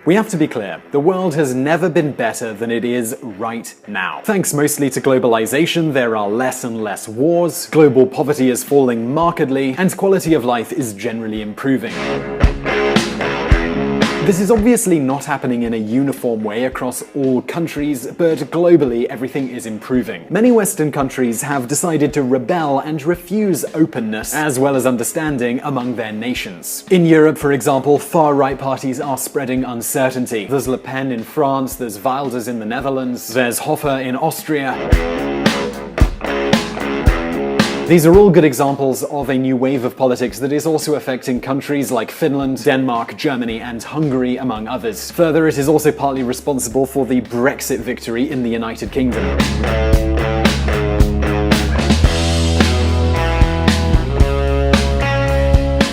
We have to be clear, the world has never been better than it is right now. Thanks mostly to globalization, there are less and less wars, global poverty is falling markedly, and quality of life is generally improving. This is obviously not happening in a uniform way across all countries, but globally everything is improving. Many Western countries have decided to rebel and refuse openness, as well as understanding among their nations. In Europe, for example, far-right parties are spreading uncertainty. There's Le Pen in France, there's Wilders in the Netherlands, there's Hofer in Austria. These are all good examples of a new wave of politics that is also affecting countries like Finland, Denmark, Germany, and Hungary, among others. Further, it is also partly responsible for the Brexit victory in the United Kingdom.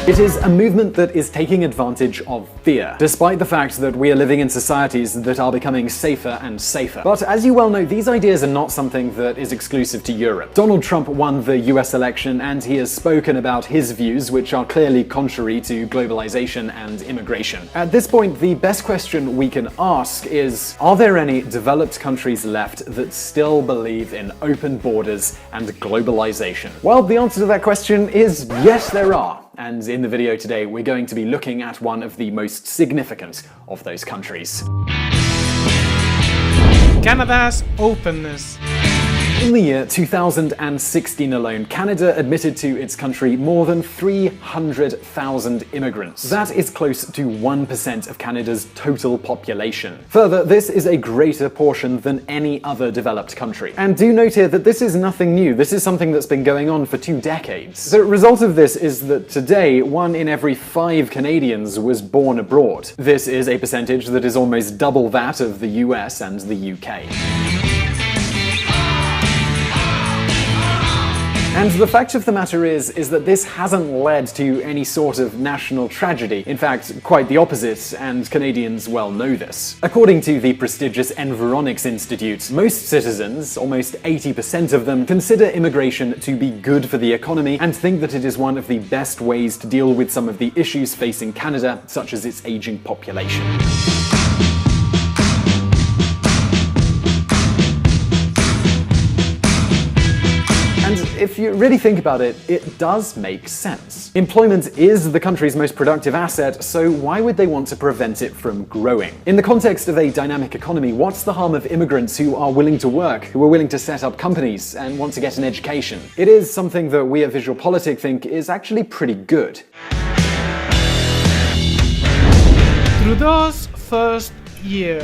It is a movement that is taking advantage of fear, despite the fact that we are living in societies that are becoming safer and safer. But as you well know, these ideas are not something that is exclusive to Europe. Donald Trump won the US election and he has spoken about his views, which are clearly contrary to globalization and immigration. At this point, the best question we can ask is, are there any developed countries left that still believe in open borders and globalization? Well, the answer to that question is yes, there are. And in the video today, we're going to be looking at one of the most significant of those countries. Canada's openness. In the year 2016 alone, Canada admitted to its country more than 300,000 immigrants. That is close to 1% of Canada's total population. Further, this is a greater portion than any other developed country. And do note here that this is nothing new. This is something that's been going on for 2 decades. The result of this is that today, 1 in every 5 Canadians was born abroad. This is a percentage that is almost double that of the US and the UK. And the fact of the matter is that this hasn't led to any sort of national tragedy. In fact, quite the opposite, and Canadians well know this. According to the prestigious Environics Institute, most citizens, almost 80% of them, consider immigration to be good for the economy and think that it is one of the best ways to deal with some of the issues facing Canada, such as its aging population. And if you really think about it, it does make sense. Employment is the country's most productive asset, so why would they want to prevent it from growing? In the context of a dynamic economy, what's the harm of immigrants who are willing to work, who are willing to set up companies, and want to get an education? It is something that we at Visual Politic think is actually pretty good. Trudeau's first year.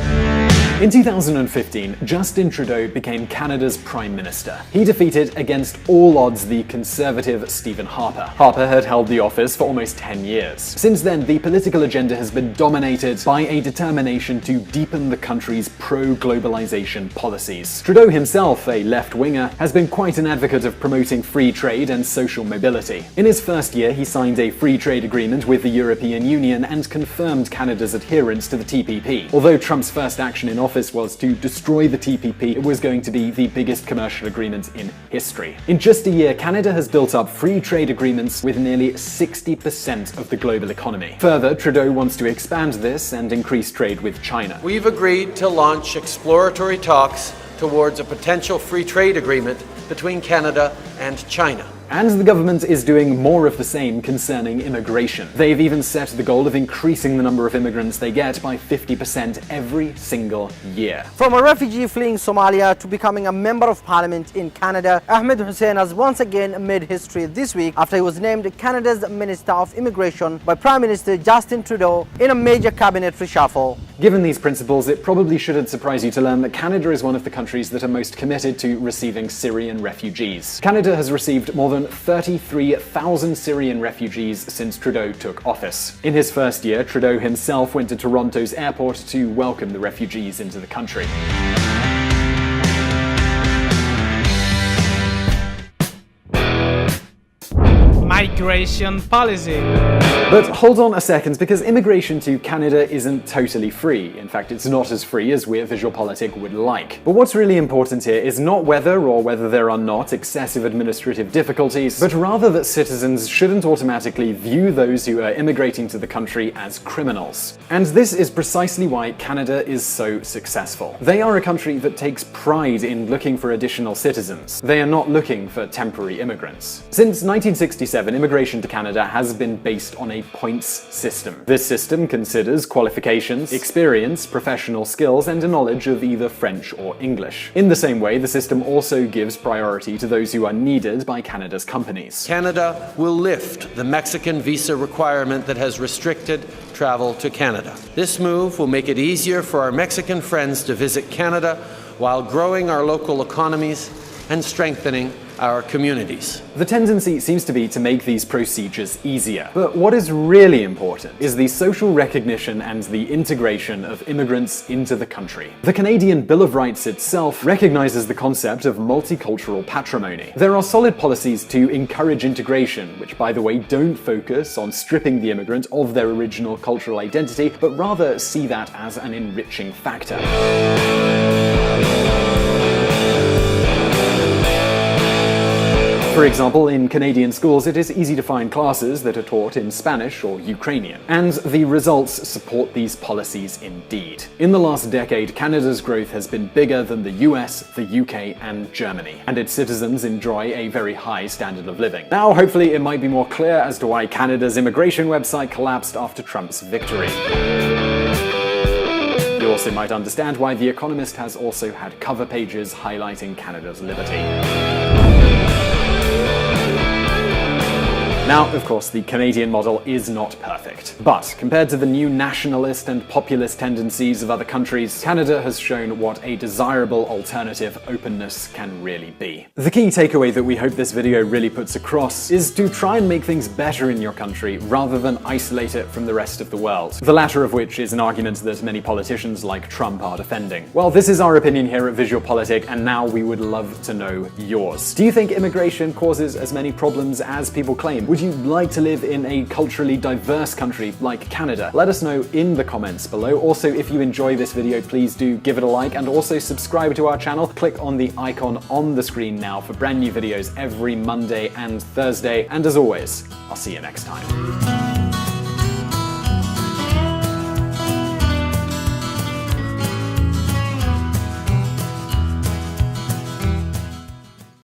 In 2015, Justin Trudeau became Canada's Prime Minister. He defeated, against all odds, the Conservative Stephen Harper. Harper had held the office for almost 10 years. Since then, the political agenda has been dominated by a determination to deepen the country's pro-globalization policies. Trudeau himself, a left-winger, has been quite an advocate of promoting free trade and social mobility. In his first year, he signed a free trade agreement with the European Union and confirmed Canada's adherence to the TPP. Although Trump's first action in office was to destroy the TPP, it was going to be the biggest commercial agreement in history. In just a year, Canada has built up free trade agreements with nearly 60% of the global economy. Further, Trudeau wants to expand this and increase trade with China. We've agreed to launch exploratory talks towards a potential free trade agreement between Canada and China. And the government is doing more of the same concerning immigration. They've even set the goal of increasing the number of immigrants they get by 50% every single year. From a refugee fleeing Somalia to becoming a member of parliament in Canada, Ahmed Hussein has once again made history this week after he was named Canada's Minister of Immigration by Prime Minister Justin Trudeau in a major cabinet reshuffle. Given these principles, it probably shouldn't surprise you to learn that Canada is one of the countries that are most committed to receiving Syrian refugees. Canada has received more than 33,000 Syrian refugees since Trudeau took office. In his first year, Trudeau himself went to Toronto's airport to welcome the refugees into the country. migration policy. But hold on a second, because immigration to Canada isn't totally free. In fact, it's not as free as we at VisualPolitik would like. But what's really important here is not whether there are not excessive administrative difficulties, but rather that citizens shouldn't automatically view those who are immigrating to the country as criminals. And this is precisely why Canada is so successful. They are a country that takes pride in looking for additional citizens. They are not looking for temporary immigrants. Since 1967, immigration to Canada has been based on a points system. This system considers qualifications, experience, professional skills, and a knowledge of either French or English. In the same way, the system also gives priority to those who are needed by Canada's companies. Canada will lift the Mexican visa requirement that has restricted travel to Canada. This move will make it easier for our Mexican friends to visit Canada while growing our local economies and strengthening our communities. The tendency seems to be to make these procedures easier. But what is really important is the social recognition and the integration of immigrants into the country. The Canadian Bill of Rights itself recognizes the concept of multicultural patrimony. There are solid policies to encourage integration, which, by the way, don't focus on stripping the immigrant of their original cultural identity, but rather see that as an enriching factor. For example, in Canadian schools, it is easy to find classes that are taught in Spanish or Ukrainian, and the results support these policies indeed. In the last decade, Canada's growth has been bigger than the US, the UK, and Germany, and its citizens enjoy a very high standard of living. Now, hopefully, it might be more clear as to why Canada's immigration website collapsed after Trump's victory. You also might understand why The Economist has also had cover pages highlighting Canada's liberty. Now, of course, the Canadian model is not perfect. But compared to the new nationalist and populist tendencies of other countries, Canada has shown what a desirable alternative openness can really be. The key takeaway that we hope this video really puts across is to try and make things better in your country rather than isolate it from the rest of the world. The latter of which is an argument that many politicians like Trump are defending. Well, this is our opinion here at VisualPolitik, and now we would love to know yours. Do you think immigration causes as many problems as people claim? Would you like to live in a culturally diverse country like Canada? Let us know in the comments below. Also, if you enjoy this video, please do give it a like and also subscribe to our channel. Click on the icon on the screen now for brand new videos every Monday and Thursday. And as always, I'll see you next time.